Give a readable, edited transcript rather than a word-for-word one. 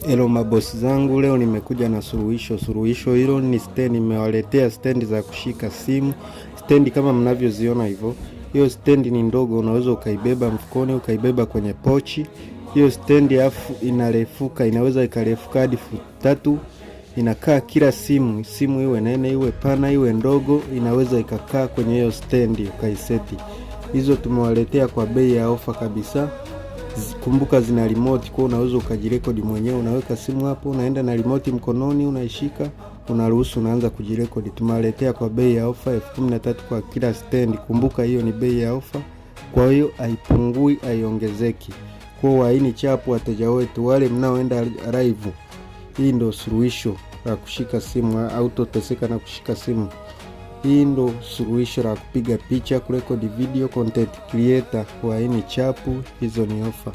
Hello mabosi zangu, leo nimekuja na suluhisho hilo ni stand. Nimewaletea stand za kushika simu. Stand kama mnavyoziona hivyo. Hiyo stand ni ndogo, unaweza ukaibeba mfukoni, ukaibeba kwenye pochi. Hiyo stand afu inarefuka, inaweza ikarefuka hadi 3. Inakaa kila simu iwe nene, iwe pana, iwe ndogo, inaweza ikakaa kwenye hiyo stand ukaiseti. Hizo tumewaletea kwa bei ya ofa kabisa. Kumbuka zina remote, kwa unaweza ukajirekodi mwenyewe, unaweka simu hapo, unaenda na remote mkononi, unaishika, unaruhusu, unaanza kujirekodi. Tumewaletea kwa bei ya ofa 13,000 kwa kila stand. Kumbuka hiyo ni bei ya ofa, kwa hiyo haipungui, haiongezeki. Kwa waini chapu wateja wetu wale mnaoenda live, hii ndio suluhisho la kushika simu au toteseka na kushika simu. Hii ndo suluhisho la kupiga picha, kurekodi video, content creator, waini chapu. Hizo ni ofa.